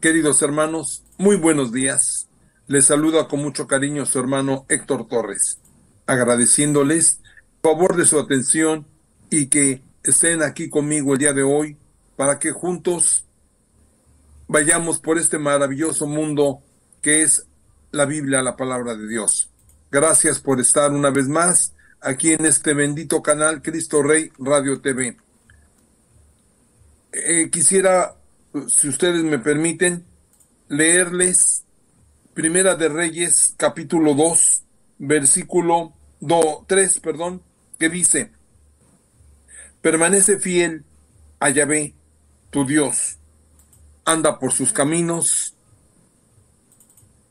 Queridos hermanos, muy buenos días. Les saluda con mucho cariño su hermano Héctor Torres, agradeciéndoles el favor de su atención y que estén aquí conmigo el día de hoy para que juntos vayamos por este maravilloso mundo que es la Biblia, la palabra de Dios. Gracias por estar una vez más aquí en este bendito canal Cristo Rey Radio TV. Quisiera, si ustedes me permiten, leerles Primera de Reyes, capítulo 2, versículo 3, que dice: Permanece fiel a Yahvé, tu Dios, anda por sus caminos,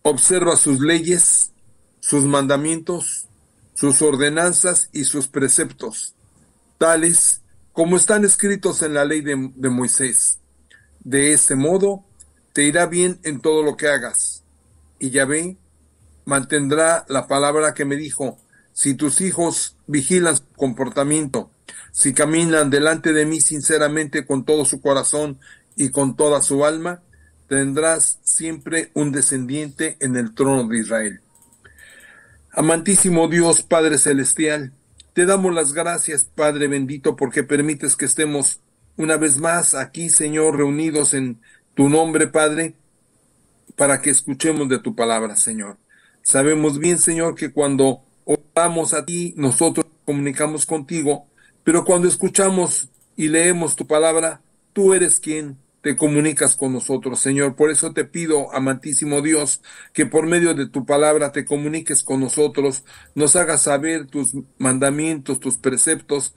observa sus leyes, sus mandamientos, sus ordenanzas y sus preceptos, tales como están escritos en la ley de Moisés. De ese modo te irá bien en todo lo que hagas. Y Yahvé mantendrá la palabra que me dijo: si tus hijos vigilan su comportamiento, si caminan delante de mí sinceramente con todo su corazón y con toda su alma, tendrás siempre un descendiente en el trono de Israel. Amantísimo Dios, Padre Celestial, te damos las gracias, Padre bendito, porque permites que estemos una vez más aquí, Señor, reunidos en tu nombre, Padre, para que escuchemos de tu palabra, Señor. Sabemos bien, Señor, que cuando oramos a ti, nosotros comunicamos contigo, pero cuando escuchamos y leemos tu palabra, tú eres quien te comunicas con nosotros, Señor. Por eso te pido, amantísimo Dios, que por medio de tu palabra te comuniques con nosotros, nos hagas saber tus mandamientos, tus preceptos,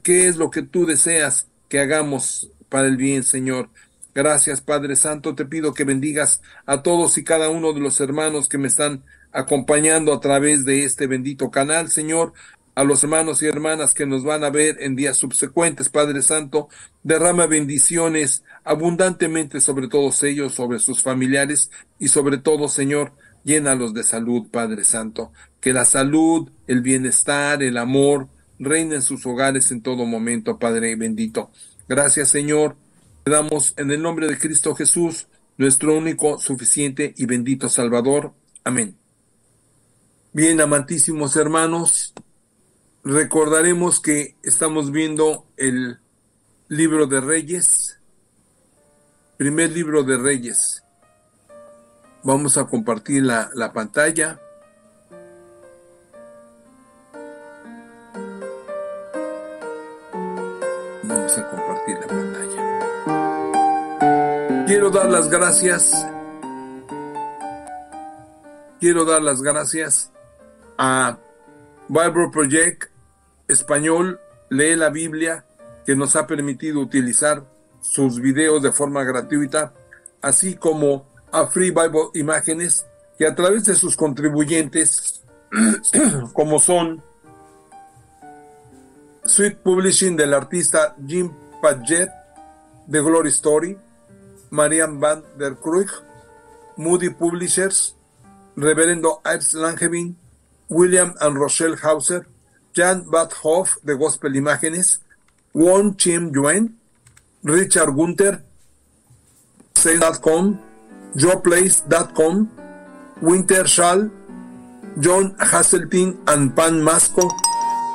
qué es lo que tú deseas que hagamos para el bien, Señor. Gracias, Padre Santo. Te pido que bendigas a todos y cada uno de los hermanos que me están acompañando a través de este bendito canal, Señor. A los hermanos y hermanas que nos van a ver en días subsecuentes, Padre Santo, derrama bendiciones abundantemente sobre todos ellos, sobre sus familiares y sobre todo, Señor, llénalos de salud, Padre Santo. Que la salud, el bienestar, el amor reinen en sus hogares en todo momento, Padre bendito. Gracias, Señor. Te damos en el nombre de Cristo Jesús, nuestro único, suficiente y bendito Salvador. Amén. Bien, amantísimos hermanos, recordaremos que estamos viendo el libro de Reyes, primer libro de Reyes. Vamos a compartir la pantalla. Vamos a compartir la pantalla. Quiero dar las gracias a Bible Project Español, Lee la Biblia, que nos ha permitido utilizar sus videos de forma gratuita, así como a Free Bible Imágenes, que a través de sus contribuyentes, como son Sweet Publishing del artista Jim Padgett, The Glory Story, Marian van der Krug, Moody Publishers, Reverendo Ernst Langevin, William and Rochelle Hauser, Jan Badhoff de Gospel Imágenes, Won Chim Yuen, Richard Gunther, Sales.com, JoePlace.com, Winter Schall, John Hasseltine and Pan Masco,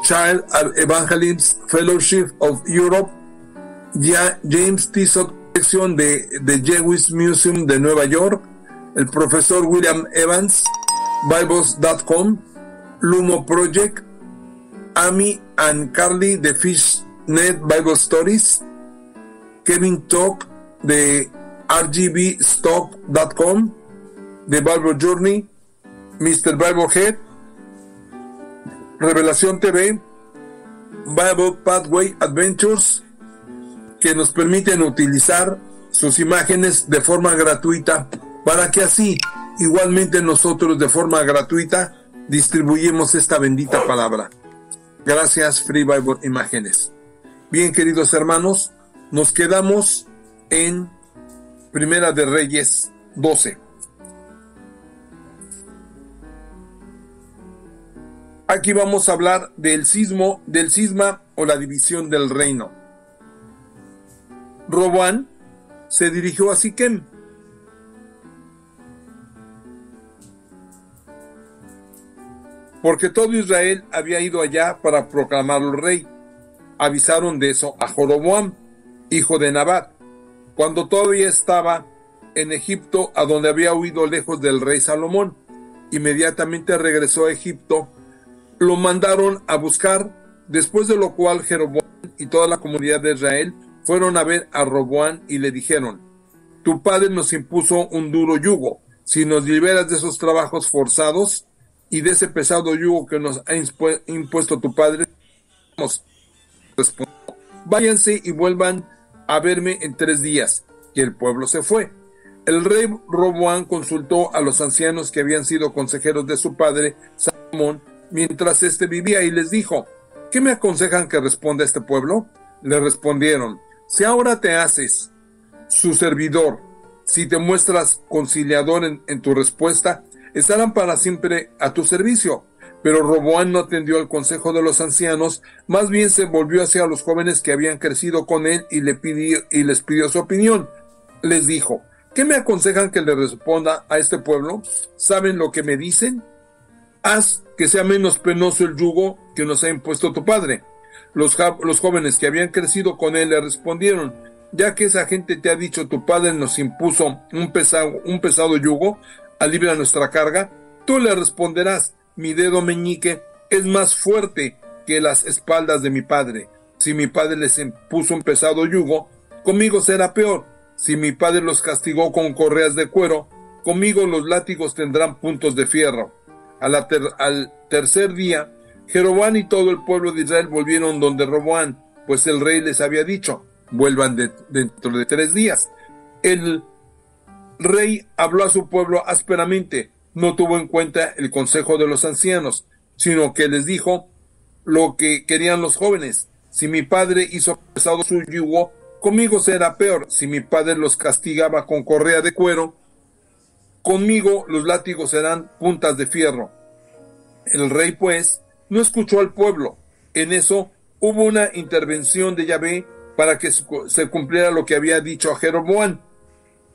Child Evangelist Fellowship of Europe, James Tissot, sección de Jewish Museum de Nueva York, el profesor William Evans, Bibles.com, Lumo Project, Amy and Carly de Fishnet Bible Stories, Kevin Talk de RGBstock.com, The Bible Journey, Mr. Bible Head, Revelación TV, Bible Pathway Adventures, que nos permiten utilizar sus imágenes de forma gratuita para que así, igualmente nosotros de forma gratuita, distribuimos esta bendita palabra. Gracias, Free Bible Imágenes. Bien, queridos hermanos, nos quedamos en Primera de Reyes 12. Aquí vamos a hablar del cisma o la división del reino. Roboán se dirigió a Siquem porque todo Israel había ido allá para proclamarlo rey. Avisaron de eso a Jeroboam, hijo de Nabat, cuando todavía estaba en Egipto, a donde había huido lejos del rey Salomón. Inmediatamente regresó a Egipto, lo mandaron a buscar, después de lo cual Jeroboam y toda la comunidad de Israel fueron a ver a Roboam y le dijeron: tu padre nos impuso un duro yugo. Si nos liberas de esos trabajos forzados y de ese pesado yugo que nos ha impuesto tu padre, nos respondió: váyanse y vuelvan a verme en 3 días. Y el pueblo se fue. El rey Roboam consultó a los ancianos que habían sido consejeros de su padre Salomón mientras éste vivía y les dijo: ¿qué me aconsejan que responda a este pueblo? Le respondieron: si ahora te haces su servidor, si te muestras conciliador en tu respuesta, estarán para siempre a tu servicio. Pero Roboam no atendió al consejo de los ancianos, más bien se volvió hacia los jóvenes que habían crecido con él y les pidió su opinión. Les dijo: ¿qué me aconsejan que le responda a este pueblo? ¿Saben lo que me dicen? Haz que sea menos penoso el yugo que nos ha impuesto tu padre. Los jóvenes que habían crecido con él le respondieron: ya que esa gente te ha dicho tu padre nos impuso un pesado yugo, alivia nuestra carga, tú le responderás: mi dedo meñique es más fuerte que las espaldas de mi padre. Si mi padre les impuso un pesado yugo, conmigo será peor. Si mi padre los castigó con correas de cuero, conmigo los látigos tendrán puntos de fierro. Al tercer día, Jeroboam y todo el pueblo de Israel volvieron donde Roboam, pues el rey les había dicho: vuelvan dentro de 3 días. El rey habló a su pueblo ásperamente, no tuvo en cuenta el consejo de los ancianos, sino que les dijo lo que querían los jóvenes: si mi padre hizo pesado su yugo, conmigo será peor. Si mi padre los castigaba con correa de cuero, conmigo los látigos serán puntas de fierro. El rey, pues, no escuchó al pueblo. En eso hubo una intervención de Yahvé para que se cumpliera lo que había dicho a Jeroboam,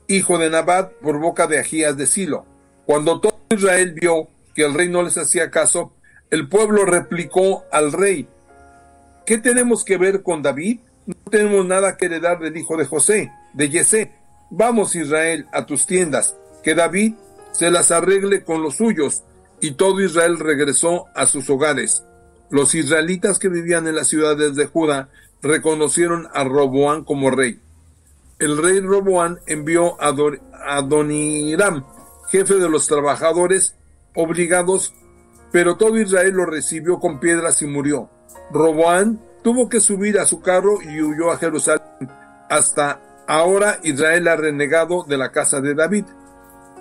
hijo de Nabat, por boca de Ahías de Silo. Cuando todo Israel vio que el rey no les hacía caso, el pueblo replicó al rey: ¿qué tenemos que ver con David? No tenemos nada que heredar del hijo de Yesé. Vamos, Israel, a tus tiendas, que David se las arregle con los suyos. Y todo Israel regresó a sus hogares. Los israelitas que vivían en las ciudades de Judá reconocieron a Roboam como rey. El rey Roboam envió a Adoniram, jefe de los trabajadores obligados, pero todo Israel lo recibió con piedras y murió. Roboam tuvo que subir a su carro y huyó a Jerusalén. Hasta ahora Israel ha renegado de la casa de David.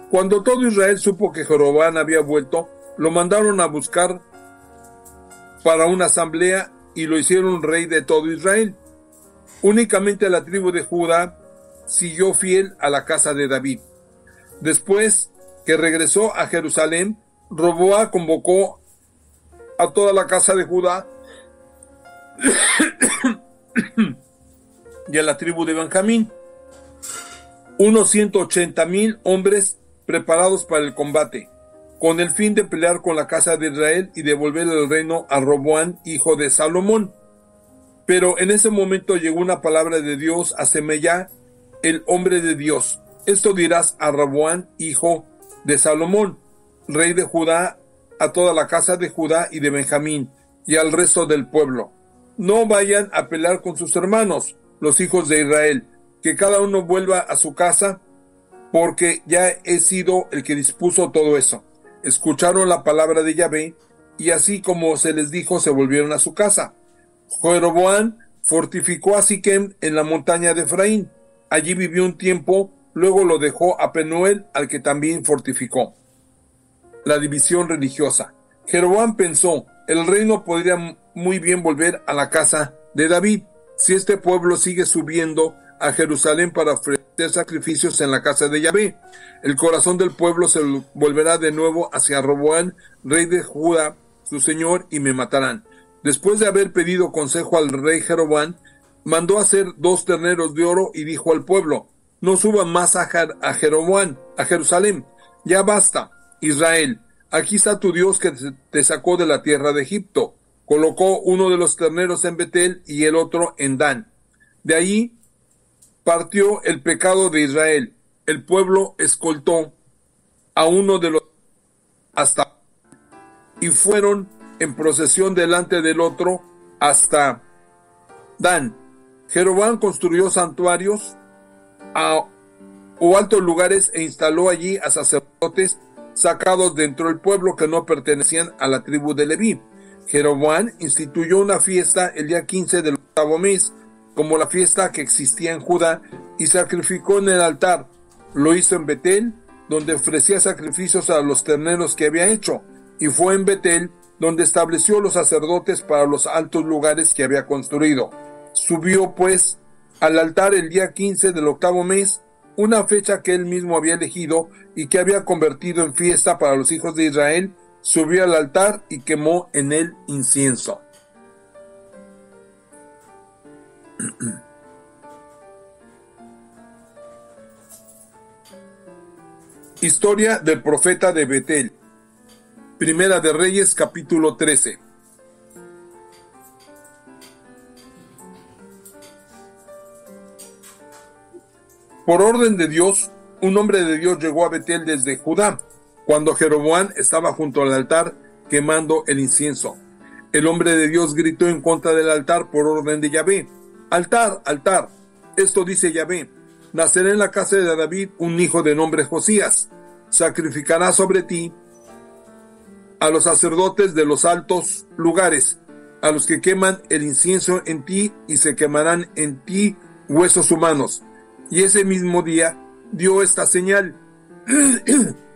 Cuando todo Israel supo que Jeroboam había vuelto, lo mandaron a buscar para una asamblea y lo hicieron rey de todo Israel. Únicamente la tribu de Judá siguió fiel a la casa de David. Después que regresó a Jerusalén, Roboam convocó a toda la casa de Judá y a la tribu de Benjamín, unos 180,000 hombres preparados para el combate, con el fin de pelear con la casa de Israel y devolver el reino a Roboam, hijo de Salomón. Pero en ese momento llegó una palabra de Dios a Semaya, el hombre de Dios: esto dirás a Roboam, hijo de Salomón, rey de Judá, a toda la casa de Judá y de Benjamín, y al resto del pueblo: no vayan a pelear con sus hermanos, los hijos de Israel, que cada uno vuelva a su casa, porque ya he sido el que dispuso todo eso. Escucharon la palabra de Yahvé, y así como se les dijo, se volvieron a su casa. Jeroboam fortificó a Siquem en la montaña de Efraín. Allí vivió un tiempo, luego lo dejó a Penuel, al que también fortificó. La división religiosa. Jeroboam pensó: el reino podría muy bien volver a la casa de David, si este pueblo sigue subiendo a Jerusalén para ofrecer sacrificios en la casa de Yahvé. El corazón del pueblo se volverá de nuevo hacia Roboam, rey de Judá, su señor, y me matarán. Después de haber pedido consejo al rey Jeroboam, mandó hacer 2 terneros de oro y dijo al pueblo: no suban más a Jeroboam, a Jerusalén. Ya basta, Israel, aquí está tu Dios que te sacó de la tierra de Egipto. Colocó uno de los terneros en Betel y el otro en Dan. De ahí partió el pecado de Israel. El pueblo escoltó a uno de los hasta y fueron en procesión delante del otro hasta Dan. Jeroboam construyó santuarios o altos lugares e instaló allí a sacerdotes sacados dentro del pueblo que no pertenecían a la tribu de Leví. Jeroboam instituyó una fiesta el día 15 del octavo mes, como la fiesta que existía en Judá, y sacrificó en el altar. Lo hizo en Betel, donde ofrecía sacrificios a los terneros que había hecho, y fue en Betel donde estableció los sacerdotes para los altos lugares que había construido. Subió pues al altar el día 15 del octavo mes, una fecha que él mismo había elegido y que había convertido en fiesta para los hijos de Israel. Subió al altar y quemó en él incienso. Historia del profeta de Betel. Primera de Reyes, capítulo 13. Por orden de Dios, un hombre de Dios llegó a Betel desde Judá, cuando Jeroboam estaba junto al altar quemando el incienso. El hombre de Dios gritó en contra del altar por orden de Yahvé: «Altar, altar, esto dice Yahvé: nacerá en la casa de David un hijo de nombre Josías. Sacrificará sobre ti a los sacerdotes de los altos lugares, a los que queman el incienso en ti, y se quemarán en ti huesos humanos». Y ese mismo día dio esta señal.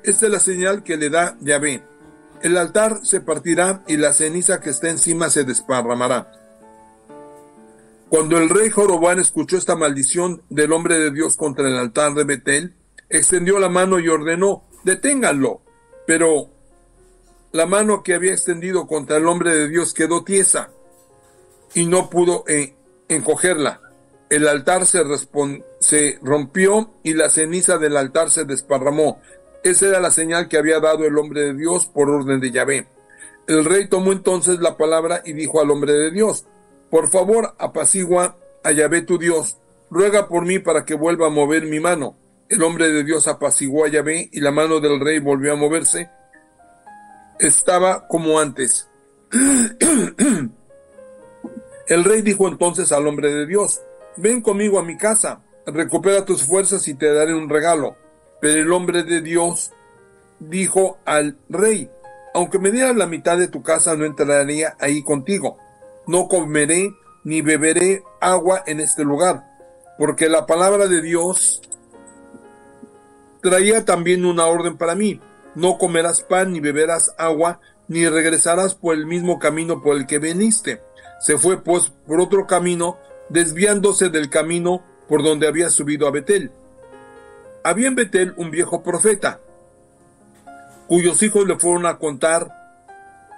Esta es la señal que le da Yahvé: el altar se partirá y la ceniza que está encima se desparramará. Cuando el rey Jeroboam escuchó esta maldición del hombre de Dios contra el altar de Betel, extendió la mano y ordenó: «Deténganlo». Pero la mano que había extendido contra el hombre de Dios quedó tiesa y no pudo encogerla. El altar se rompió y la ceniza del altar se desparramó. Esa era la señal que había dado el hombre de Dios por orden de Yahvé. El rey tomó entonces la palabra y dijo al hombre de Dios: «Por favor, apacigua a Yahvé tu Dios. Ruega por mí para que vuelva a mover mi mano». El hombre de Dios apaciguó a Yahvé y la mano del rey volvió a moverse. Estaba como antes. El rey dijo entonces al hombre de Dios: «Ven conmigo a mi casa, recupera tus fuerzas y te daré un regalo». Pero el hombre de Dios dijo al rey: «Aunque me dieras la mitad de tu casa, no entraría ahí contigo. No comeré ni beberé agua en este lugar». Porque la palabra de Dios traía también una orden para mí: «No comerás pan ni beberás agua, ni regresarás por el mismo camino por el que viniste». Se fue pues por otro camino, desviándose del camino por donde había subido a Betel. Había en Betel un viejo profeta, cuyos hijos le fueron a contar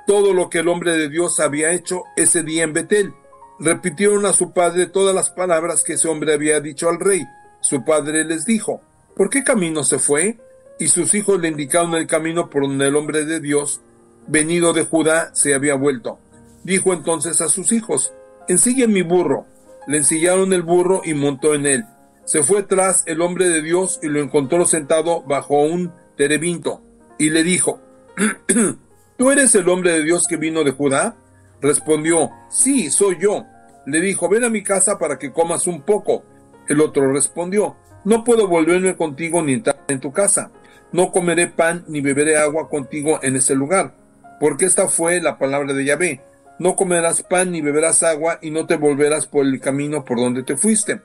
todo lo que el hombre de Dios había hecho ese día en Betel. Repitieron a su padre todas las palabras que ese hombre había dicho al rey. Su padre les dijo: «¿Por qué camino se fue?». Y sus hijos le indicaron el camino por donde el hombre de Dios, venido de Judá, se había vuelto. Dijo entonces a sus hijos: «Ensillen mi burro». Le ensillaron el burro y montó en él. Se fue tras el hombre de Dios y lo encontró sentado bajo un terebinto, y le dijo: «¿Tú eres el hombre de Dios que vino de Judá?». Respondió: «Sí, soy yo». Le dijo: «Ven a mi casa para que comas un poco». El otro respondió: «No puedo volverme contigo ni entrar en tu casa. No comeré pan ni beberé agua contigo en ese lugar». Porque esta fue la palabra de Yahvé: «No comerás pan ni beberás agua, y no te volverás por el camino por donde te fuiste».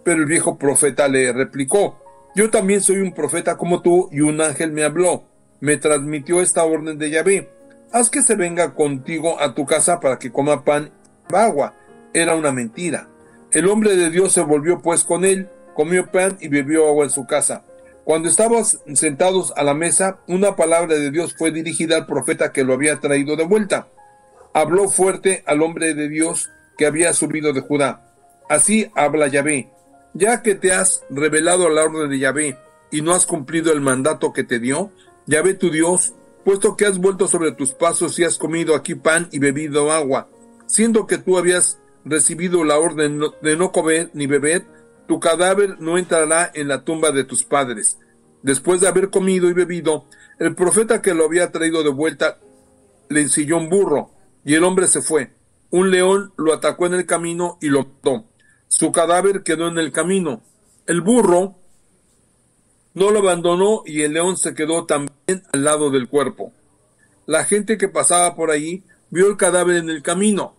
Pero el viejo profeta le replicó: «Yo también soy un profeta como tú, y un ángel me habló. Me transmitió esta orden de Yahvé: haz que se venga contigo a tu casa para que coma pan y beba agua». Era una mentira. El hombre de Dios se volvió pues con él, comió pan y bebió agua en su casa. Cuando estaban sentados a la mesa, una palabra de Dios fue dirigida al profeta que lo había traído de vuelta. Habló fuerte al hombre de Dios que había subido de Judá: «Así habla Yahvé: ya que te has rebelado a la orden de Yahvé y no has cumplido el mandato que te dio, Yahvé tu Dios puesto que has vuelto sobre tus pasos y has comido aquí pan y bebido agua, siendo que tú habías recibido la orden de no comer ni beber, tu cadáver no entrará en la tumba de tus padres. Después de haber comido y bebido, el profeta que lo había traído de vuelta le ensilló un burro, y el hombre se fue. Un león lo atacó en el camino y lo mató. Su cadáver quedó en el camino. El burro no lo abandonó y el león se quedó también al lado del cuerpo. La gente que pasaba por allí vio el cadáver en el camino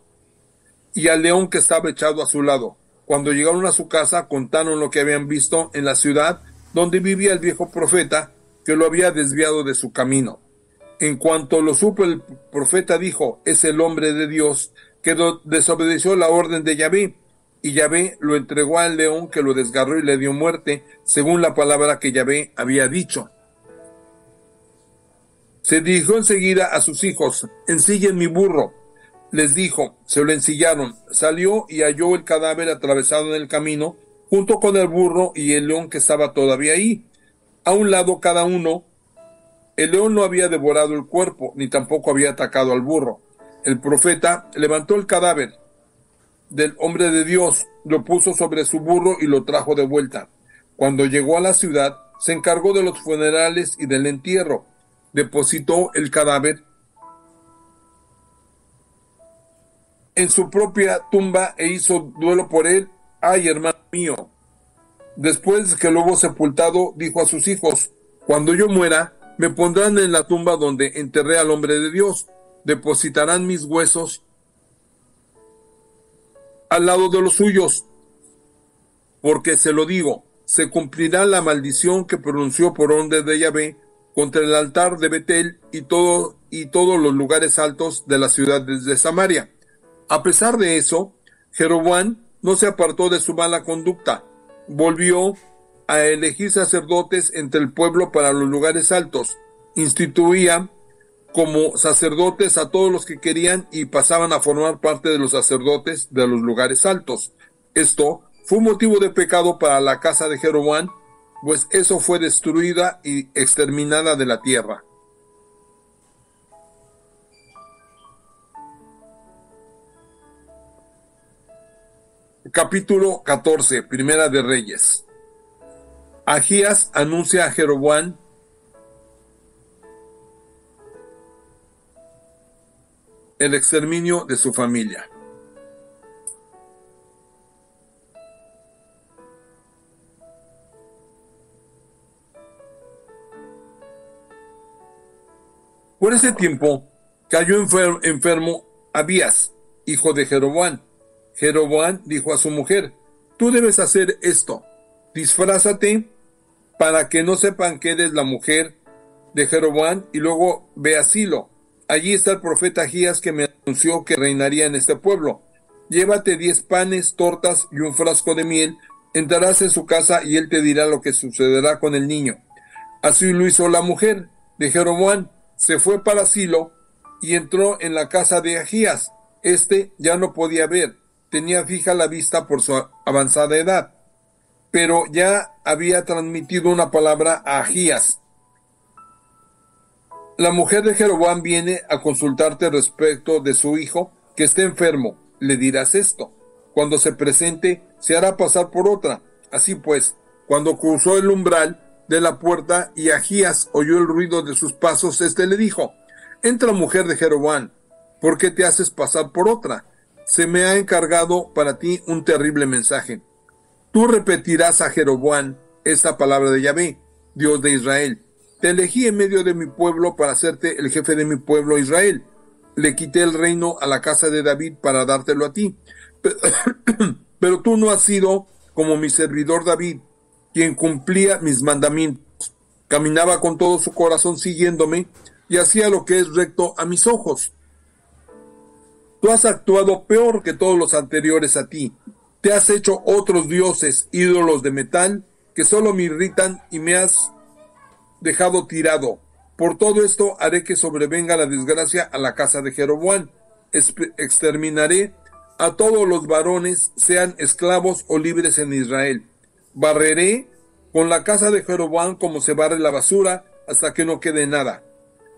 y al león que estaba echado a su lado. Cuando llegaron a su casa, contaron lo que habían visto en la ciudad donde vivía el viejo profeta que lo había desviado de su camino. En cuanto lo supo el profeta dijo, es el hombre de Dios que desobedeció la orden de Yahvé, y Yahvé lo entregó al león que lo desgarró y le dio muerte, según la palabra que Yahvé había dicho. Se dirigió enseguida a sus hijos, ensillen mi burro. Les dijo, se lo ensillaron, salió y halló el cadáver atravesado en el camino, junto con el burro y el león que estaba todavía ahí. A un lado cada uno. El león no había devorado el cuerpo, ni tampoco había atacado al burro. El profeta levantó el cadáver del hombre de Dios, lo puso sobre su burro y lo trajo de vuelta. Cuando llegó a la ciudad, se encargó de los funerales y del entierro. Depositó el cadáver en su propia tumba e hizo duelo por él. ¡Ay, hermano mío! Después que lo hubo sepultado, dijo a sus hijos, cuando yo muera, me pondrán en la tumba donde enterré al hombre de Dios. Depositarán mis huesos al lado de los suyos, porque se lo digo, se cumplirá la maldición que pronunció por orden de Yahvé contra el altar de Betel y todos los lugares altos de la ciudad de Samaria. A pesar de eso, Jeroboam no se apartó de su mala conducta, volvió a elegir sacerdotes entre el pueblo para los lugares altos, instituía como sacerdotes a todos los que querían y pasaban a formar parte de los sacerdotes de los lugares altos. Esto fue un motivo de pecado para la casa de Jeroboam, pues eso fue destruida y exterminada de la tierra. Capítulo 14, Primera de Reyes. Ahías anuncia a Jeroboam el exterminio de su familia. Por ese tiempo cayó enfermo Abías, hijo de Jeroboam. Jeroboam dijo a su mujer, tú debes hacer esto, disfrázate para que no sepan que eres la mujer de Jeroboam y luego ve a Silo. Allí está el profeta Ahías que me anunció que reinaría en este pueblo. Llévate 10 panes, tortas y un frasco de miel, entrarás en su casa y él te dirá lo que sucederá con el niño. Así lo hizo la mujer de Jeroboam, se fue para Silo y entró en la casa de Ahías. Este ya no podía ver, tenía fija la vista por su avanzada edad, pero ya había transmitido una palabra a Ahías. La mujer de Jeroboam viene a consultarte respecto de su hijo que está enfermo. Le dirás esto. Cuando se presente, se hará pasar por otra. Así pues, cuando cruzó el umbral de la puerta y Ahías oyó el ruido de sus pasos, le dijo, entra, mujer de Jeroboam, ¿por qué te haces pasar por otra? Se me ha encargado para ti un terrible mensaje. Tú repetirás a Jeroboam esta palabra de Yahvé, Dios de Israel. Te elegí en medio de mi pueblo para hacerte el jefe de mi pueblo Israel. Le quité el reino a la casa de David para dártelo a ti. Pero tú no has sido como mi servidor David, quien cumplía mis mandamientos, caminaba con todo su corazón siguiéndome y hacía lo que es recto a mis ojos. Tú has actuado peor que todos los anteriores a ti. Te has hecho otros dioses, ídolos de metal, que solo me irritan y me has dejado tirado. Por todo esto haré que sobrevenga la desgracia a la casa de Jeroboam. Exterminaré a todos los varones, sean esclavos o libres en Israel. Barreré con la casa de Jeroboam como se barre la basura hasta que no quede nada.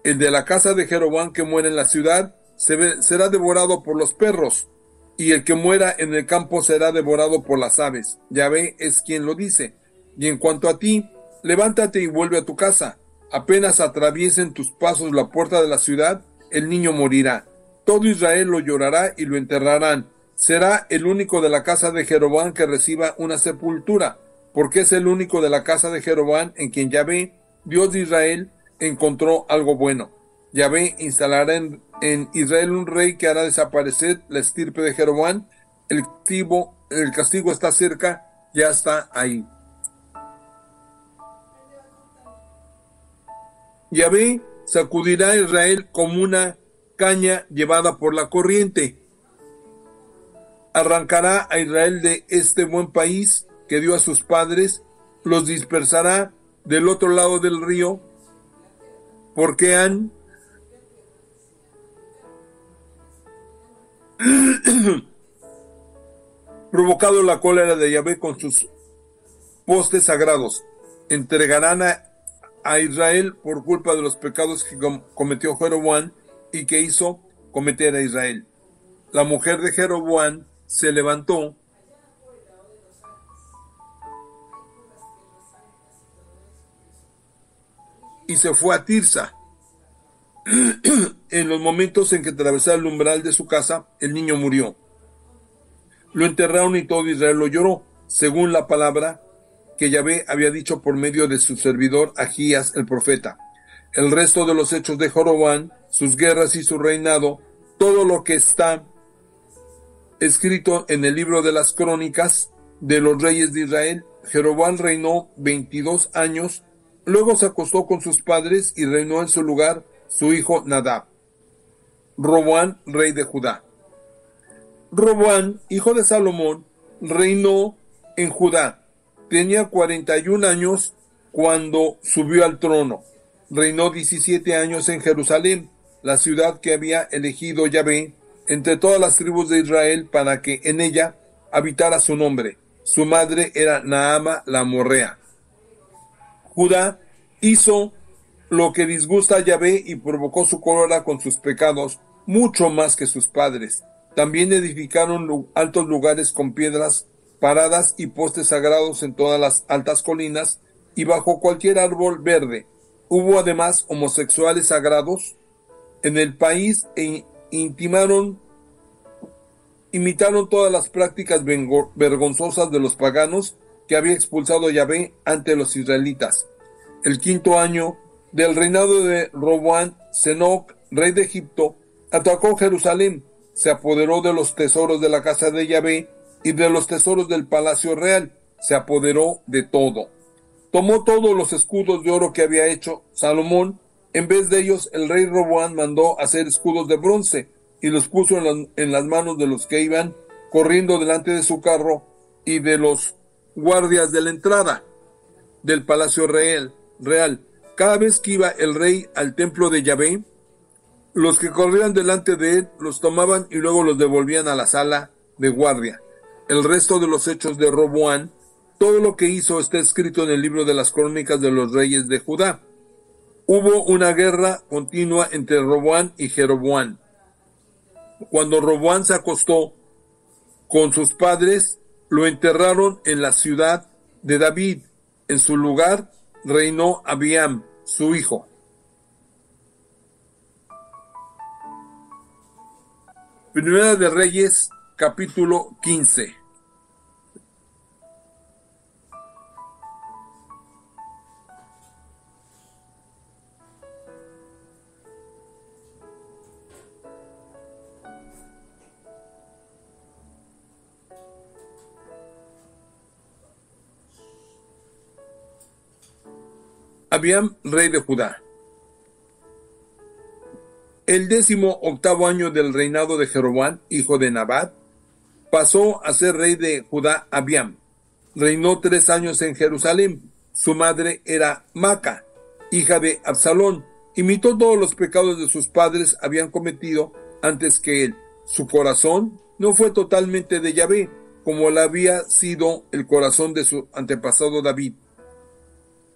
El de la casa de Jeroboam que muera en la ciudad será devorado por los perros, y el que muera en el campo será devorado por las aves. Yahvé es quien lo dice. Y en cuanto a ti, levántate y vuelve a tu casa. Apenas atraviesen tus pasos la puerta de la ciudad, el niño morirá. Todo Israel lo llorará y lo enterrarán. Será el único de la casa de Jeroboam que reciba una sepultura, porque es el único de la casa de Jeroboam en quien Yahvé, Dios de Israel, encontró algo bueno. Yahvé instalará en Israel un rey que hará desaparecer la estirpe de Jeroboam. El castigo está cerca, ya está ahí. Yahvé sacudirá a Israel como una caña llevada por la corriente. Arrancará a Israel de este buen país que dio a sus padres, los dispersará del otro lado del río, porque han provocado la cólera de Yahvé con sus postes sagrados. Entregarán a Israel por culpa de los pecados que cometió Jeroboam y que hizo cometer a Israel. La mujer de Jeroboam se levantó y se fue a Tirsa. En los momentos en que atravesaba el umbral de su casa, el niño murió. Lo enterraron y todo Israel lo lloró, según la palabra que Yahvé había dicho por medio de su servidor Ahías el profeta. El resto de los hechos de Jeroboam, sus guerras y su reinado, todo lo que está escrito en el libro de las crónicas de los reyes de Israel. Jeroboam reinó 22 años, luego se acostó con sus padres y reinó en su lugar su hijo Nadab. Roboam, rey de Judá. Roboam, hijo de Salomón, reinó en Judá. Tenía 41 años cuando subió al trono. Reinó 17 años en Jerusalén, la ciudad que había elegido Yahvé entre todas las tribus de Israel para que en ella habitara su nombre. Su madre era Naama la amorrea. Judá hizo lo que disgusta a Yahvé y provocó su cólera con sus pecados, mucho más que sus padres. También edificaron altos lugares con piedras paradas y postes sagrados en todas las altas colinas y bajo cualquier árbol verde. Hubo además homosexuales sagrados en el país e imitaron todas las prácticas vergonzosas de los paganos que había expulsado Yahvé ante los israelitas. El 5º año del reinado de Roboam, Senoc, rey de Egipto, atacó Jerusalén, se apoderó de los tesoros de la casa de Yahvé y de los tesoros del palacio real, se apoderó de todo. Tomó todos los escudos de oro que había hecho Salomón. En vez de ellos, el rey Roboam mandó hacer escudos de bronce y los puso en las manos de los que iban corriendo delante de su carro y de los guardias de la entrada del palacio real. Cada vez que iba el rey al templo de Yahvé, los que corrían delante de él los tomaban y luego los devolvían a la sala de guardia. El resto de los hechos de Roboam, todo lo que hizo, está escrito en el libro de las crónicas de los reyes de Judá. Hubo una guerra continua entre Roboam y Jeroboam. Cuando Roboam se acostó con sus padres, lo enterraron en la ciudad de David. En su lugar reinó Abiam, su hijo. Primera de Reyes, capítulo 15. Abiam, rey de Judá. El 18º año del reinado de Jeroboam, hijo de Nabat, pasó a ser rey de Judá Abiam. Reinó 3 años en Jerusalén. Su madre era Maca, hija de Absalón. Imitó todos los pecados de sus padres habían cometido antes que él. Su corazón no fue totalmente de Yahvé, como lo había sido el corazón de su antepasado David.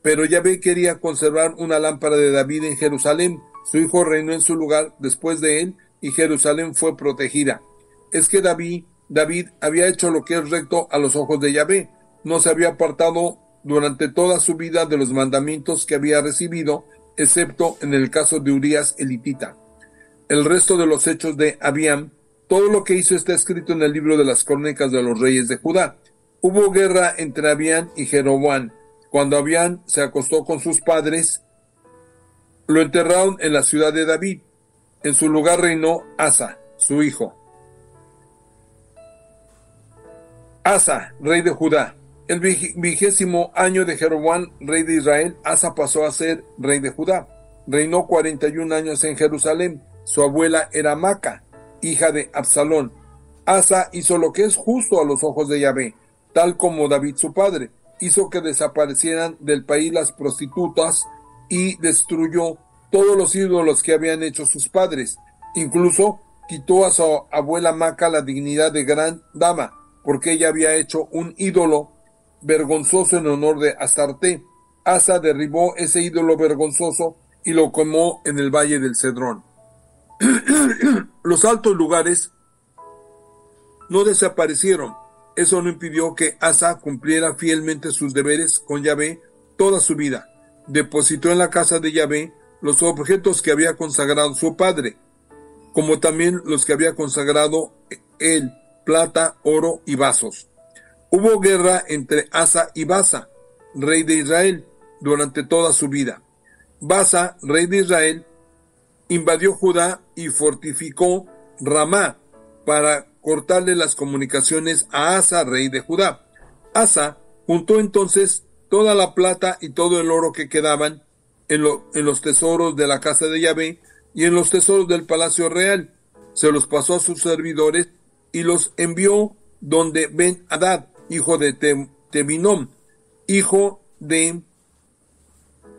Pero Yahvé quería conservar una lámpara de David en Jerusalén, Su hijo reinó en su lugar después de él, y Jerusalén fue protegida. Es que David había hecho lo que es recto a los ojos de Yahvé. No se había apartado durante toda su vida de los mandamientos que había recibido, excepto en el caso de Urías elitita. El resto de los hechos de Abiam, todo lo que hizo está escrito en el libro de las crónicas de los reyes de Judá. Hubo guerra entre Abiam y Jeroboam. Cuando Abiam se acostó con sus padres, lo enterraron en la ciudad de David. En su lugar reinó Asa, su hijo. Asa, rey de Judá. El 20º año de Jeroboam, rey de Israel, Asa pasó a ser rey de Judá. Reinó 41 años en Jerusalén. Su abuela era Maca, hija de Absalón. Asa hizo lo que es justo a los ojos de Yahvé, tal como David su padre. Hizo que desaparecieran del país las prostitutas y destruyó todos los ídolos que habían hecho sus padres. Incluso quitó a su abuela Maca la dignidad de gran dama, porque ella había hecho un ídolo vergonzoso en honor de Astarte. Asa derribó ese ídolo vergonzoso y lo quemó en el valle del Cedrón. Los altos lugares no desaparecieron. Eso no impidió que Asa cumpliera fielmente sus deberes con Yahvé toda su vida. Depositó en la casa de Yahvé los objetos que había consagrado su padre, como también los que había consagrado él, plata, oro y vasos. Hubo guerra entre Asa y Baasa, rey de Israel, durante toda su vida. Baasa, rey de Israel, invadió Judá y fortificó Ramá para cortarle las comunicaciones a Asa, rey de Judá. Asa juntó entonces toda la plata y todo el oro que quedaban en los tesoros de la casa de Yahvé y en los tesoros del palacio real. Se los pasó a sus servidores y los envió donde Ben-Hadad, hijo de Tebinom, hijo de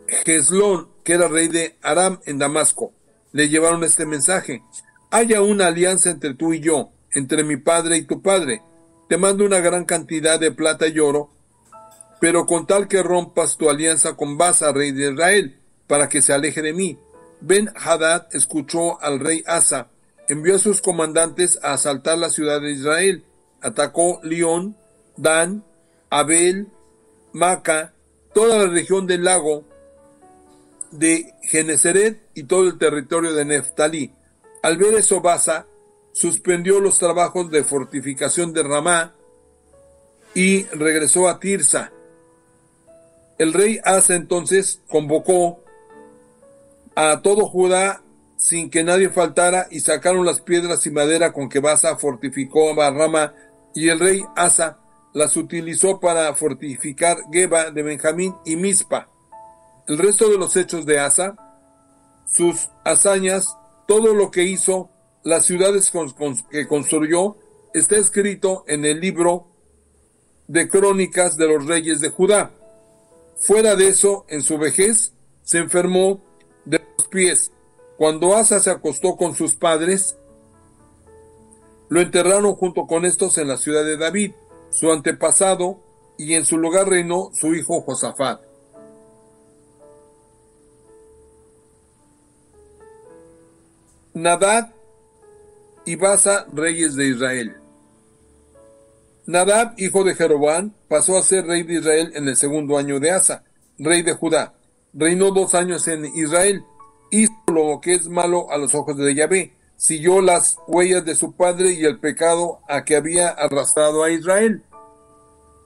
Geslón, que era rey de Aram en Damasco. Le llevaron este mensaje: haya una alianza entre tú y yo, entre mi padre y tu padre. Te mando una gran cantidad de plata y oro, pero con tal que rompas tu alianza con Baasa, rey de Israel, para que se aleje de mí. Ben-Hadad escuchó al rey Asa, envió a sus comandantes a asaltar la ciudad de Israel. Atacó Lión, Dan, Abel, Maca, toda la región del lago de Geneseret y todo el territorio de Neftalí. Al ver eso, Baasa suspendió los trabajos de fortificación de Ramá y regresó a Tirsa. El rey Asa entonces convocó a todo Judá sin que nadie faltara y sacaron las piedras y madera con que Baasa fortificó a Ramá, y el rey Asa las utilizó para fortificar Geba de Benjamín y Mizpa. El resto de los hechos de Asa, sus hazañas, todo lo que hizo, las ciudades que construyó, está escrito en el libro de crónicas de los reyes de Judá. Fuera de eso, en su vejez, se enfermó de los pies. Cuando Asa se acostó con sus padres, lo enterraron junto con estos en la ciudad de David, su antepasado, y en su lugar reinó su hijo Josafat. Nadab y Baasa, reyes de Israel. Nadab, hijo de Jeroboam, pasó a ser rey de Israel en el segundo año de Asa, rey de Judá. Reinó 2 años en Israel. Hizo lo que es malo a los ojos de Yahvé. Siguió las huellas de su padre y el pecado a que había arrastrado a Israel.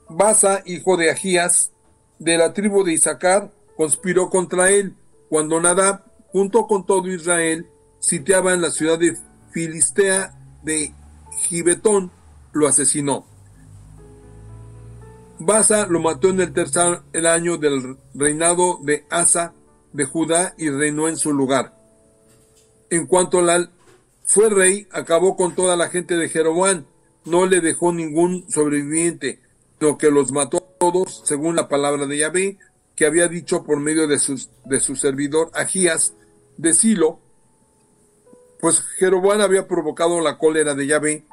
Baasa, hijo de Agías, de la tribu de Isaacar, conspiró contra él, cuando Nadab, junto con todo Israel, sitiaba en la ciudad de Filistea de Gibetón, lo asesinó. Baasa lo mató en el tercer año del reinado de Asa de Judá y reinó en su lugar. En cuanto fue rey, acabó con toda la gente de Jeroboam, no le dejó ningún sobreviviente, sino que los mató a todos según la palabra de Yahvé, que había dicho por medio de su servidor Agías de Silo, pues Jeroboam había provocado la cólera de Yahvé,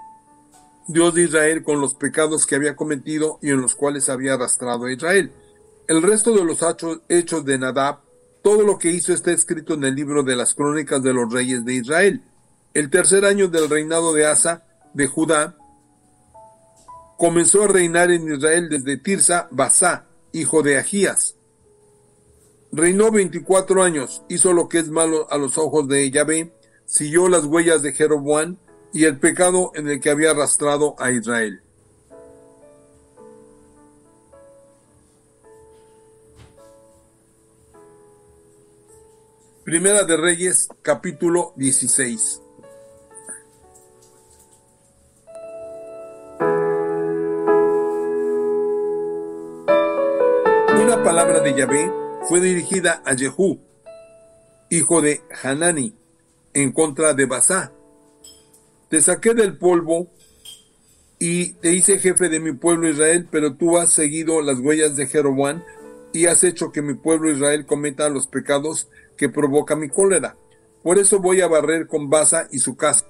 Dios de Israel, con los pecados que había cometido y en los cuales había arrastrado a Israel. El resto de los hechos de Nadab, Todo lo que hizo está escrito en el libro de las crónicas de los reyes de Israel. El tercer año del reinado de Asa de Judá, comenzó a reinar en Israel desde Tirsa Basá, hijo de Ahías. Reinó 24 años, hizo lo que es malo a los ojos de Yahvé, siguió las huellas de Jeroboam y el pecado en el que había arrastrado a Israel. Primera de Reyes, capítulo 16. Una palabra de Yahvé fue dirigida a Jehú, hijo de Hanani, en contra de Basá. Te saqué del polvo y te hice jefe de mi pueblo Israel, pero tú has seguido las huellas de Jeroboam y has hecho que mi pueblo Israel cometa los pecados que provoca mi cólera. Por eso voy a barrer con Basá y su casa.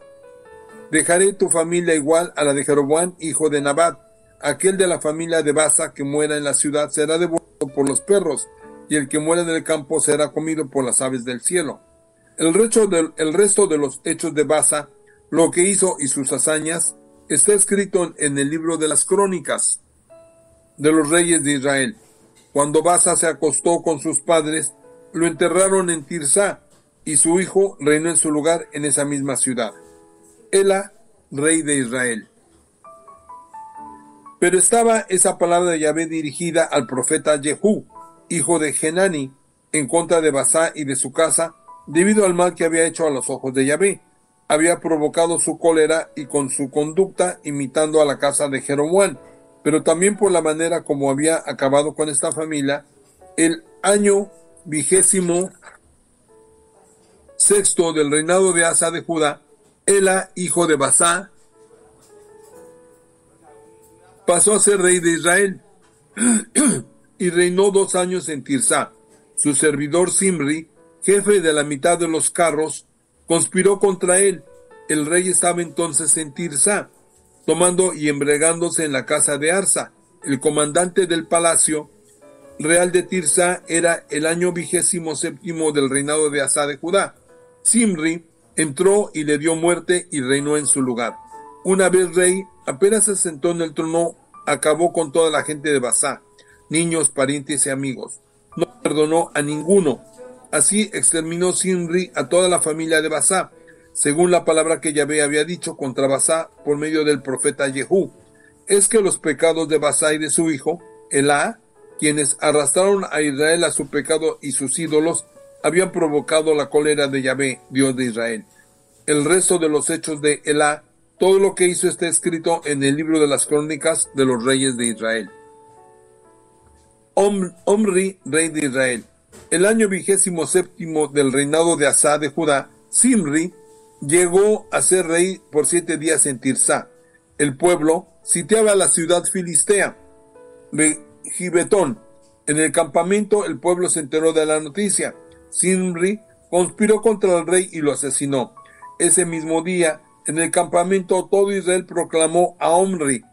Dejaré tu familia igual a la de Jeroboam, hijo de Nabat. Aquel de la familia de Basá que muera en la ciudad será devorado por los perros, y el que muera en el campo será comido por las aves del cielo. El resto de los hechos de Basá, lo que hizo y sus hazañas, está escrito en el libro de las crónicas de los reyes de Israel. Cuando Basá se acostó con sus padres, lo enterraron en Tirsá, y su hijo reinó en su lugar en esa misma ciudad. Ela, rey de Israel. Pero estaba esa palabra de Yahvé dirigida al profeta Jehú, hijo de Hanani, en contra de Basá y de su casa, debido al mal que había hecho a los ojos de Yahvé. Había provocado su cólera y con su conducta imitando a la casa de Jeroboam, pero también por la manera como había acabado con esta familia. El año 26 del reinado de Asa de Judá, Ela, hijo de Basá, pasó a ser rey de Israel y reinó 2 años en Tirsá. Su servidor Simri, jefe de la mitad de los carros, conspiró contra él. El rey estaba entonces en Tirsá, tomando y embriagándose en la casa de Arsa. El comandante del palacio real de Tirsá era el año 27 del reinado de Asa de Judá. Simri entró y le dio muerte y reinó en su lugar. Una vez rey, apenas se sentó en el trono, acabó con toda la gente de Basá, niños, parientes y amigos. No perdonó a ninguno. Así exterminó Simri a toda la familia de Basá, según la palabra que Yahvé había dicho contra Basá por medio del profeta Jehú. Es que los pecados de Basá y de su hijo, Elá, quienes arrastraron a Israel a su pecado y sus ídolos, habían provocado la cólera de Yahvé, Dios de Israel. El resto de los hechos de Elá, todo lo que hizo está escrito en el libro de las crónicas de los reyes de Israel. Omri, rey de Israel. El año 27 del reinado de Asa de Judá, Simri llegó a ser rey por 7 días en Tirsá. El pueblo sitiaba la ciudad filistea de Gibetón. En el campamento el pueblo se enteró de la noticia. Simri conspiró contra el rey y lo asesinó. Ese mismo día, en el campamento todo Israel proclamó a Omri,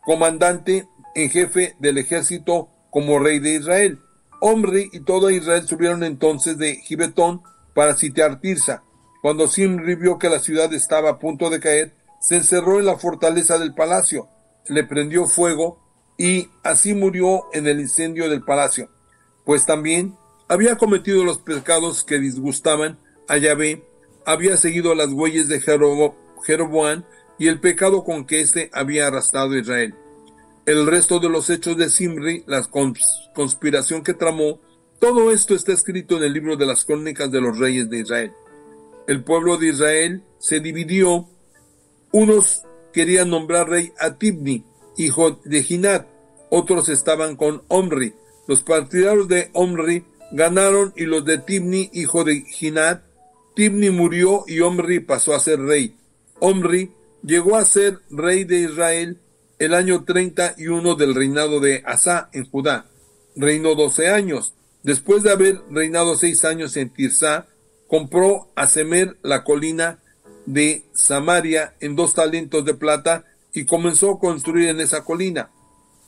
comandante en jefe del ejército, como rey de Israel. Omri y todo Israel subieron entonces de Gibetón para sitiar Tirsa. Cuando Simri vio que la ciudad estaba a punto de caer, se encerró en la fortaleza del palacio, le prendió fuego y así murió en el incendio del palacio, pues también había cometido los pecados que disgustaban a Yahvé, había seguido las huellas de Jeroboam y el pecado con que éste había arrastrado a Israel. El resto de los hechos de Simri, la conspiración que tramó, todo esto está escrito en el libro de las crónicas de los reyes de Israel. El pueblo de Israel se dividió. Unos querían nombrar rey a Tibni, hijo de Ginat. Otros estaban con Omri. Los partidarios de Omri ganaron y los de Tibni, hijo de Ginat. Tibni murió y Omri pasó a ser rey. Omri llegó a ser rey de Israel el año 31 del reinado de Asa en Judá. Reinó 12 años. Después de haber reinado 6 años en Tirsá, compró a Semer la colina de Samaria en 2 talentos de plata y comenzó a construir en esa colina.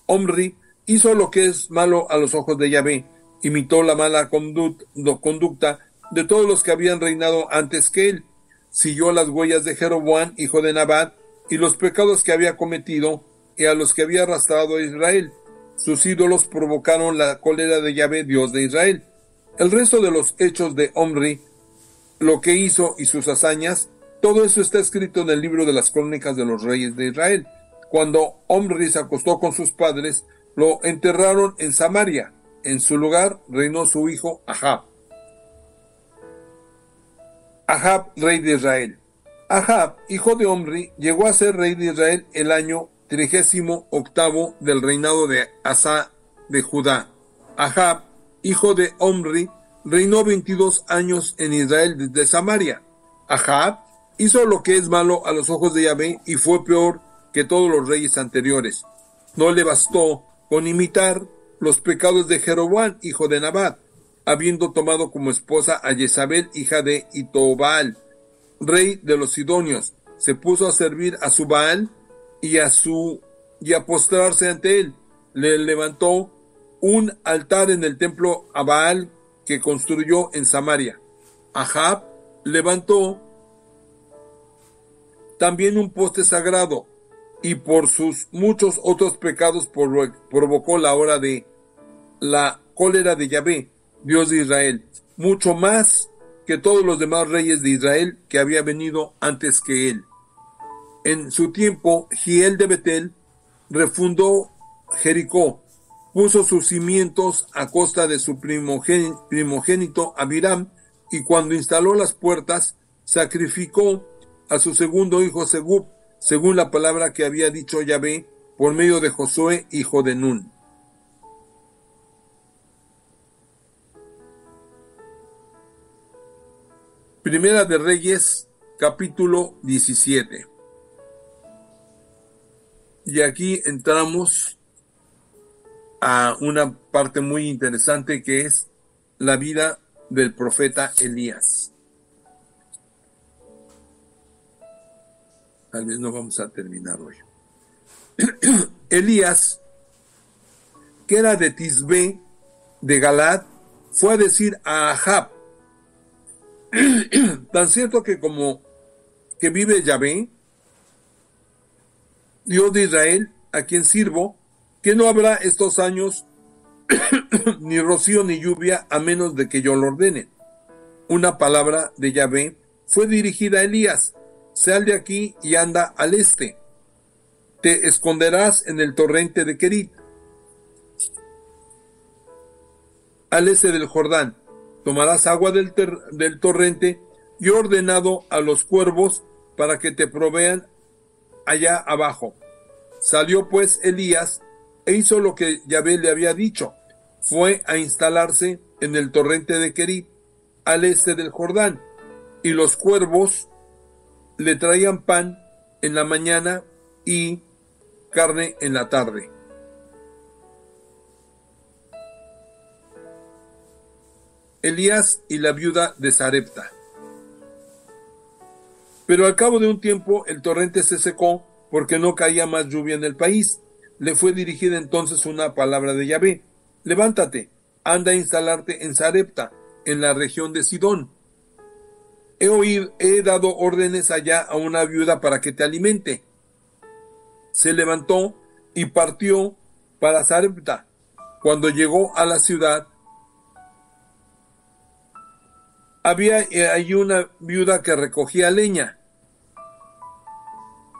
Omri hizo lo que es malo a los ojos de Yahvé, Imitó la mala conducta de todos los que habían reinado antes que él. Siguió las huellas de Jeroboam, hijo de Nabat, y los pecados que había cometido, y a los que había arrastrado a Israel. Sus ídolos provocaron la cólera de Yahvé, Dios de Israel. El resto de los hechos de Omri, lo que hizo y sus hazañas, todo eso está escrito en el libro de las crónicas de los reyes de Israel. Cuando Omri se acostó con sus padres, lo enterraron en Samaria. En su lugar reinó su hijo Ahab. Ahab, rey de Israel. Ahab, hijo de Omri, llegó a ser rey de Israel el año 38 del reinado de Asa de Judá. Ahab, hijo de Omri, reinó 22 años en Israel desde Samaria. Ahab hizo lo que es malo a los ojos de Yahvé y fue peor que todos los reyes anteriores. No le bastó con imitar los pecados de Jeroboam, hijo de Nabat, habiendo tomado como esposa a Jezabel, hija de Itobal, rey de los sidonios. Se puso a servir a su Baal y a postrarse ante él. Le levantó un altar en el templo a Baal que construyó en Samaria. Ahab levantó también un poste sagrado, y por sus muchos otros pecados provocó la cólera de Yahvé, Dios de Israel, mucho más que todos los demás reyes de Israel que había venido antes que él. En su tiempo, Hiel de Betel refundó Jericó, puso sus cimientos a costa de su primogénito Abiram, y cuando instaló las puertas, sacrificó a su segundo hijo Segub, según la palabra que había dicho Yahvé por medio de Josué, hijo de Nun. Primera de Reyes, capítulo 17. Y aquí entramos a una parte muy interesante que es la vida del profeta Elías. Tal vez no vamos a terminar hoy. Elías, que era de Tisbé, de Galad, fue a decir a Ahab: tan cierto que como que vive Yahvé, Dios de Israel, a quien sirvo, que no habrá estos años ni rocío ni lluvia, a menos de que yo lo ordene. Una palabra de Yahvé fue dirigida a Elías: sal de aquí y anda al este. Te esconderás en el torrente de Querit, al este del Jordán. Tomarás agua del torrente, y he ordenado a los cuervos para que te provean allá abajo. Salió pues Elías e hizo lo que Yahvé le había dicho. Fue a instalarse en el torrente de Querit, al este del Jordán, y los cuervos le traían pan en la mañana y carne en la tarde. Elías y la viuda de Sarepta. Pero al cabo de un tiempo el torrente se secó, porque no caía más lluvia en el país. Le fue dirigida entonces una palabra de Yahvé: levántate, anda a instalarte en Sarepta, en la región de Sidón. He dado órdenes allá a una viuda para que te alimente. Se levantó y partió para Sarepta. Cuando llegó a la ciudad, había allí una viuda que recogía leña.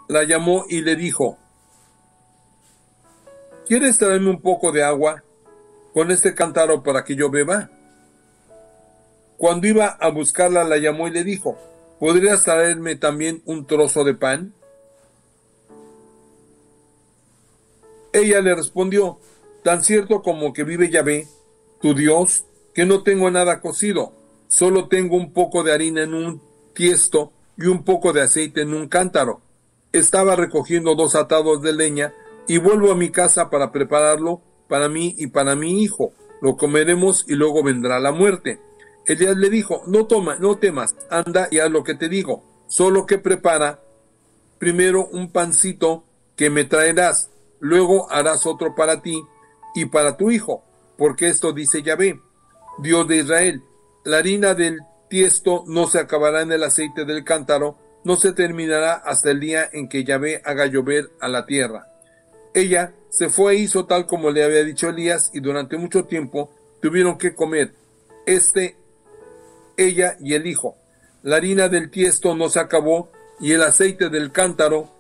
La llamó y le dijo: ¿quieres traerme un poco de agua con este cántaro para que yo beba? Cuando iba a buscarla, la llamó y le dijo: ¿podrías traerme también un trozo de pan? Ella le respondió: tan cierto como que vive Yahvé, tu Dios, que no tengo nada cocido, solo tengo un poco de harina en un tiesto y un poco de aceite en un cántaro. Estaba recogiendo 2 atados de leña y vuelvo a mi casa para prepararlo para mí y para mi hijo. Lo comeremos y luego vendrá la muerte. Elías le dijo: no temas, anda y haz lo que te digo, solo que prepara primero un pancito que me traerás, luego harás otro para ti y para tu hijo, porque esto dice Yahvé: Dios de Israel, la harina del tiesto no se acabará en el aceite del cántaro, no se terminará hasta el día en que Yahvé haga llover a la tierra. Ella se fue e hizo tal como le había dicho Elías, y durante mucho tiempo tuvieron que comer, ella y el hijo. La harina del tiesto no se acabó, y el aceite del cántaro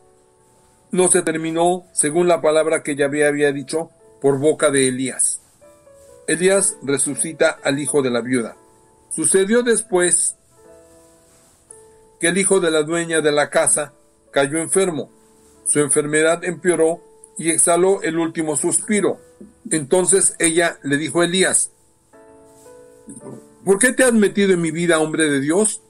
no se terminó, según la palabra que Yahvé había dicho por boca de Elías. Elías resucita al hijo de la viuda. Sucedió después que el hijo de la dueña de la casa cayó enfermo. Su enfermedad empeoró y exhaló el último suspiro. Entonces ella le dijo a Elías: ¿por qué te has metido en mi vida, hombre de Dios?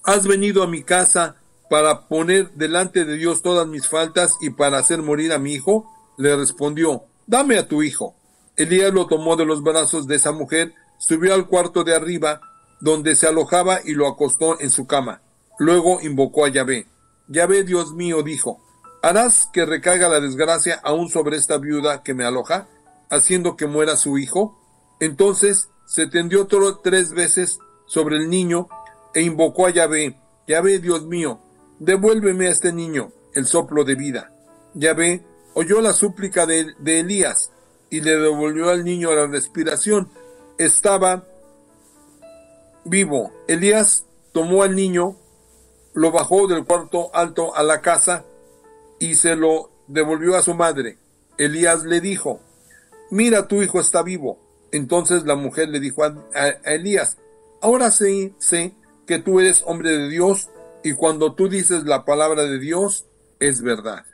¿Has venido a mi casa para poner delante de Dios todas mis faltas y para hacer morir a mi hijo? Le respondió: dame a tu hijo. Elías lo tomó de los brazos de esa mujer, subió al cuarto de arriba, donde se alojaba, y lo acostó en su cama. Luego invocó a Yahvé. Yahvé, Dios mío, dijo: ¿harás que recaiga la desgracia aún sobre esta viuda que me aloja, haciendo que muera su hijo? Entonces se tendió 3 veces sobre el niño e invocó a Yahvé: Yahvé, Dios mío, devuélveme a este niño el soplo de vida. Yahvé oyó la súplica de Elías y le devolvió al niño la respiración. Estaba vivo. Elías tomó al niño, lo bajó del cuarto alto a la casa y se lo devolvió a su madre. Elías le dijo: mira, tu hijo está vivo. Entonces la mujer le dijo a Elías: ahora sé que tú eres hombre de Dios, y cuando tú dices la palabra de Dios, es verdad.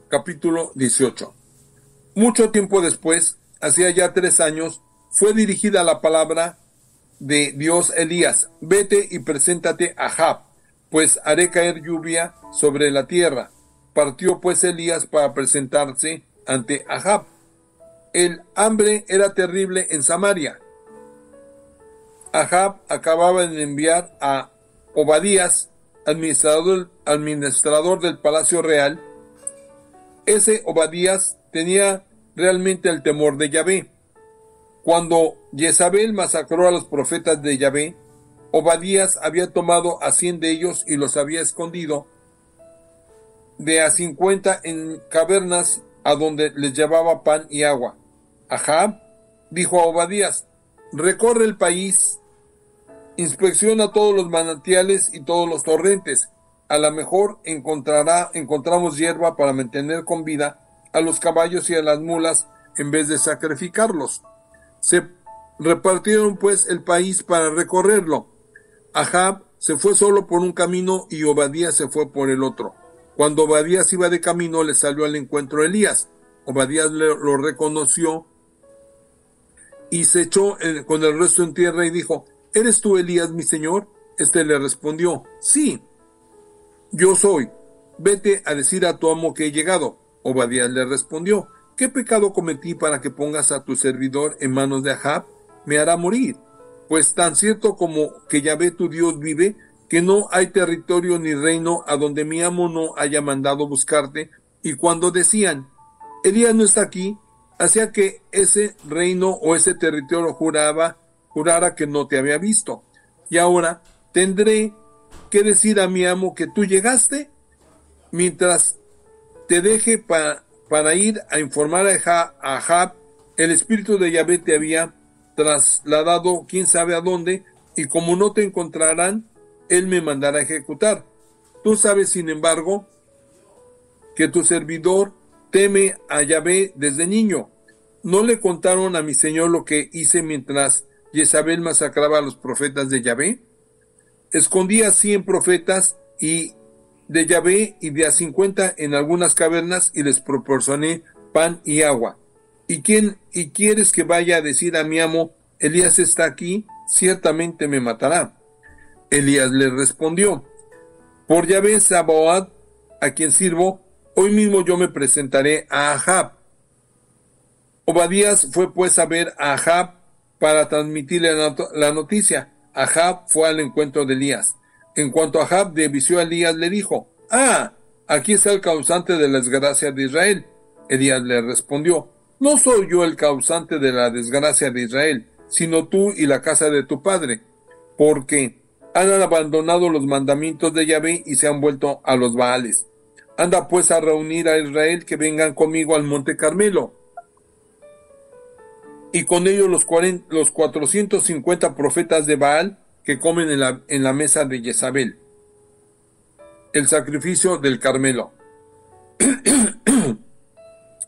Capítulo 18. Mucho tiempo después, hacía ya 3 años, fue dirigida la palabra de Dios a Elías: vete y preséntate a Ahab, pues haré caer lluvia sobre la tierra. Partió pues Elías para presentarse ante Ahab. El hambre era terrible en Samaria. Ahab acababa de enviar a Obadías, administrador del palacio real. Ese Obadías tenía realmente el temor de Yahvé. Cuando Jezabel masacró a los profetas de Yahvé, Obadías había tomado a 100 de ellos y los había escondido de a 50 en cavernas, a donde les llevaba pan y agua. Ahab dijo a Obadías: recorre el país, inspecciona todos los manantiales y todos los torrentes. A lo mejor encontramos hierba para mantener con vida a los caballos y a las mulas en vez de sacrificarlos. Se repartieron pues el país para recorrerlo. Ahab se fue solo por un camino y Obadías se fue por el otro. Cuando Obadías iba de camino, le salió al encuentro Elías. Obadías lo reconoció y se echó con el rostro en tierra y dijo: ¿eres tú Elías, mi señor? Este le respondió: sí, yo soy. Vete a decir a tu amo que he llegado. Obadías le respondió: ¿qué pecado cometí para que pongas a tu servidor en manos de Ahab? Me hará morir. Pues tan cierto como que Yahvé tu Dios vive, que no hay territorio ni reino a donde mi amo no haya mandado buscarte. Y cuando decían: Elías no está aquí, hacía que ese reino o ese territorio jurara que no te había visto. Y ahora tendré que decir a mi amo que tú llegaste, mientras te deje para ir a informar a Ahab. El espíritu de Yahvé te había trasladado quién sabe a dónde, y como no te encontrarán, él me mandará a ejecutar. Tú sabes, sin embargo, que tu servidor teme a Yahvé desde niño. ¿No le contaron a mi señor lo que hice mientras Jezabel masacraba a los profetas de Yahvé? Escondí a 100 profetas y de Yahvé y de a 50 en algunas cavernas, y les proporcioné pan y agua. ¿Y quieres que vaya a decir a mi amo: Elías está aquí? Ciertamente me matará. Elías le respondió: por Yahvé Sabaoth, a quien sirvo, hoy mismo yo me presentaré a Ahab. Obadías fue pues a ver a Ahab para transmitirle la noticia. Ahab fue al encuentro de Elías. En cuanto Ahab visió a Elías, le dijo: «Ah, aquí está el causante de la desgracia de Israel». Elías le respondió: «No soy yo el causante de la desgracia de Israel, sino tú y la casa de tu padre, porque han abandonado los mandamientos de Yahvé y se han vuelto a los Baales. Anda pues a reunir a Israel, que vengan conmigo al monte Carmelo, y con ellos los 450 profetas de Baal que comen en la mesa de Jezabel». El sacrificio del Carmelo.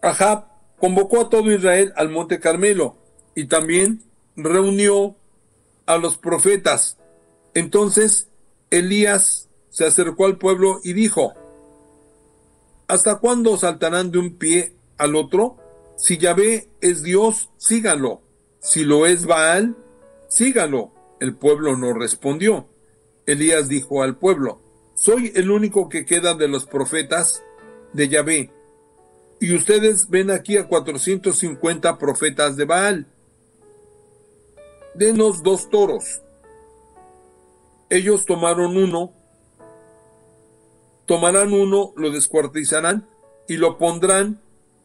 Ahab convocó a todo Israel al monte Carmelo y también reunió a los profetas. Entonces Elías se acercó al pueblo y dijo: «¿Hasta cuándo saltarán de un pie al otro? Si Yahvé es Dios, síganlo. Si lo es Baal, síganlo». El pueblo no respondió. Elías dijo al pueblo: «Soy el único que queda de los profetas de Yahvé, y ustedes ven aquí a 450 profetas de Baal. Denos 2 toros». Ellos tomarán uno, lo descuartizarán y lo pondrán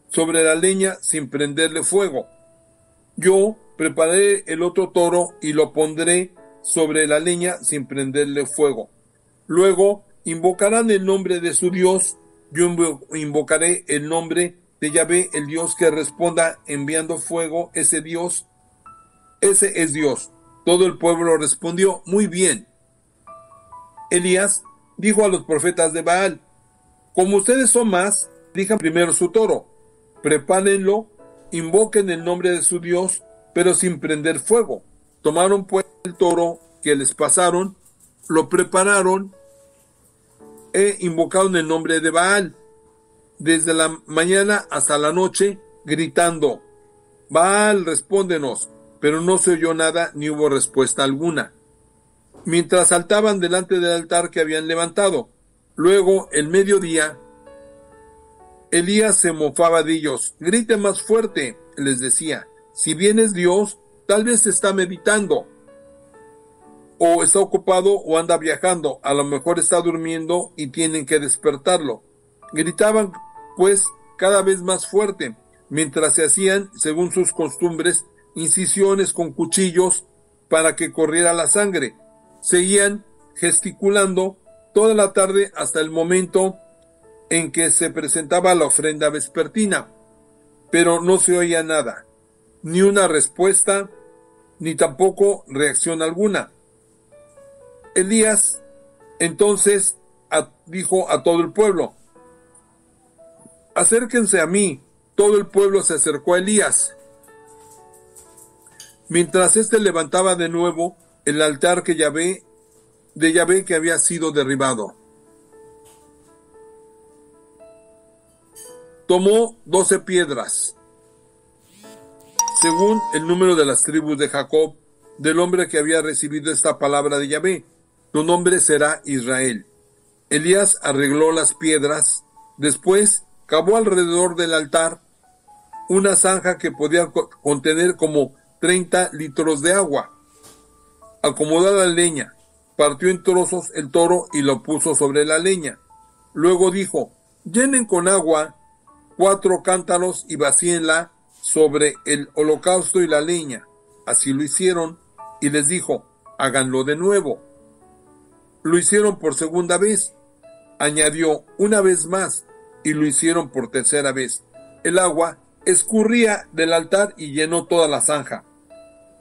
sobre la leña sin prenderle fuego. Yo prepararé el otro toro y lo pondré sobre la leña sin prenderle fuego. Luego invocarán el nombre de su Dios. Yo invocaré el nombre de Yahvé, el Dios que responda enviando fuego. Ese es Dios. Todo el pueblo respondió: «Muy bien». Elías dijo a los profetas de Baal: «Como ustedes son más, elijan primero su toro, prepárenlo, invoquen el nombre de su Dios, pero sin prender fuego». Tomaron pues el toro que les pasaron, lo prepararon e invocaron el nombre de Baal, desde la mañana hasta la noche, gritando: «Baal, respóndenos». Pero no se oyó nada ni hubo respuesta alguna, mientras saltaban delante del altar que habían levantado. Luego, el mediodía, Elías se mofaba de ellos. «Griten más fuerte», les decía. «Si bien es Dios, tal vez está meditando, o está ocupado o anda viajando. A lo mejor está durmiendo y tienen que despertarlo». Gritaban pues cada vez más fuerte, mientras se hacían, según sus costumbres, incisiones con cuchillos para que corriera la sangre. Seguían gesticulando toda la tarde hasta el momento en que se presentaba la ofrenda vespertina, pero no se oía nada, ni una respuesta, ni tampoco reacción alguna. Elías entonces dijo a todo el pueblo: «Acérquense a mí». Todo el pueblo se acercó a Elías, mientras éste levantaba de nuevo el altar de Yahvé que había sido derribado. Tomó 12 piedras, según el número de las tribus de Jacob, del hombre que había recibido esta palabra de Yahvé: «Tu nombre será Israel». Elías arregló las piedras, después cavó alrededor del altar una zanja que podía contener como 30 litros de agua. Acomodó la leña, partió en trozos el toro y lo puso sobre la leña. Luego dijo: «Llenen con agua 4 cántaros y vacíenla sobre el holocausto y la leña». Así lo hicieron, y les dijo: «Háganlo de nuevo». Lo hicieron por segunda vez. Añadió: «Una vez más», y lo hicieron por tercera vez. El agua escurría del altar y llenó toda la zanja.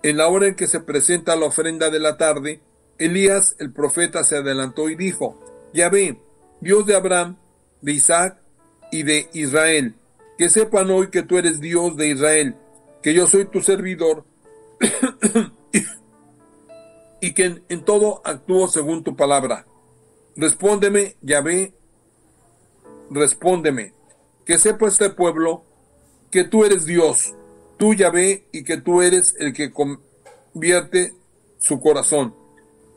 En la hora en que se presenta la ofrenda de la tarde, Elías el profeta se adelantó y dijo: «Yahvé, Dios de Abraham, de Isaac y de Israel, que sepan hoy que tú eres Dios de Israel, que yo soy tu servidor y que en todo actúo según tu palabra. Respóndeme, Yahvé, respóndeme, que sepa este pueblo que tú eres Dios, tú Yahvé, y que tú eres el que convierte su corazón».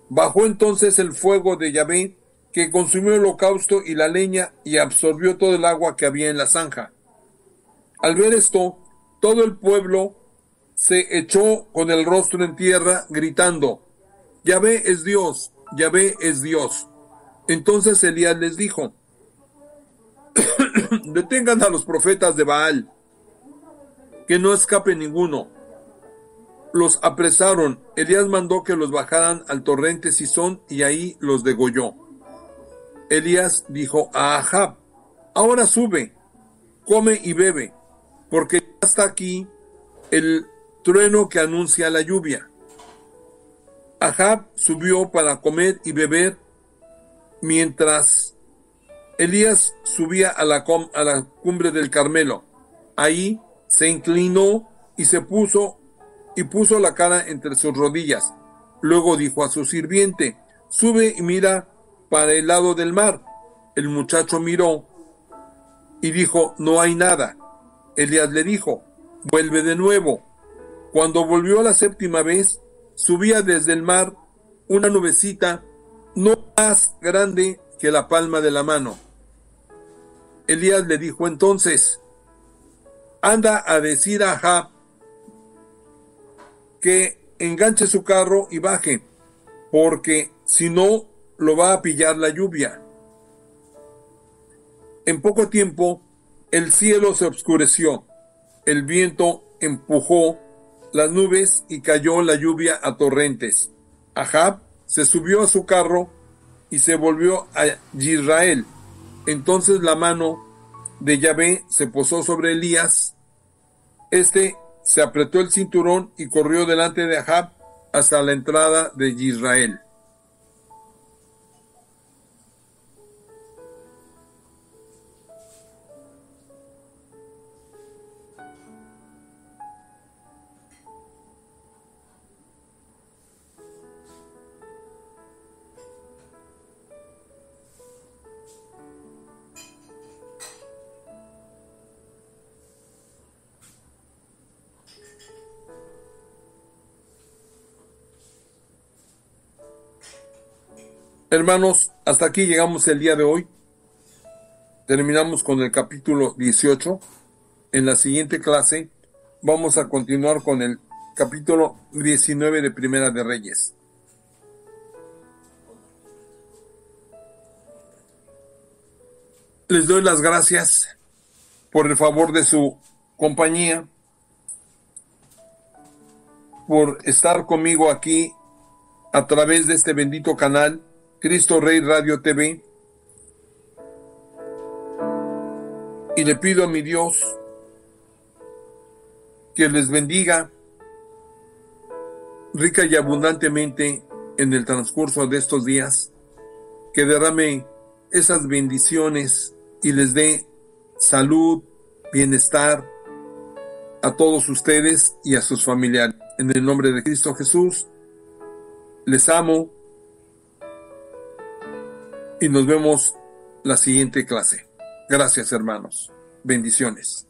Bajó entonces el fuego de Yahvé, que consumió el holocausto y la leña, y absorbió todo el agua que había en la zanja. Al ver esto, todo el pueblo se echó con el rostro en tierra, gritando: Yahvé es Dios, Yahvé es Dios. Entonces Elías les dijo: detengan a los profetas de Baal, que no escape ninguno. Los apresaron. Elías mandó que los bajaran al torrente Cisón y ahí los degolló. Elías dijo a Ahab: ahora sube, come y bebe, porque ya está aquí el trueno que anuncia la lluvia. Ahab subió para comer y beber, mientras Elías subía a la cumbre del Carmelo. Ahí se inclinó y puso la cara entre sus rodillas. Luego dijo a su sirviente: sube y mira para el lado del mar. El muchacho miró y dijo: no hay nada. Elías le dijo: vuelve de nuevo. Cuando volvió la séptima vez, subía desde el mar una nubecita no más grande que la palma de la mano. Elías le dijo entonces: anda a decir a Ahab que enganche su carro y baje, porque si no, lo va a pillar la lluvia. En poco tiempo, el cielo se oscureció, el viento empujó las nubes y cayó la lluvia a torrentes. Ahab se subió a su carro y se volvió a Israel. Entonces la mano de Yahvé se posó sobre Elías. Este se apretó el cinturón y corrió delante de Ahab hasta la entrada de Israel. Hermanos, hasta aquí llegamos el día de hoy. Terminamos con el capítulo 18. En la siguiente clase vamos a continuar con el capítulo 19 de Primera de Reyes. Les doy las gracias por el favor de su compañía, por estar conmigo aquí a través de este bendito canal, Cristo Rey Radio TV. Y le pido a mi Dios que les bendiga rica y abundantemente en el transcurso de estos días, que derrame esas bendiciones y les dé salud, bienestar a todos ustedes y a sus familiares. En el nombre de Cristo Jesús, les amo y nos vemos la siguiente clase. Gracias, hermanos. Bendiciones.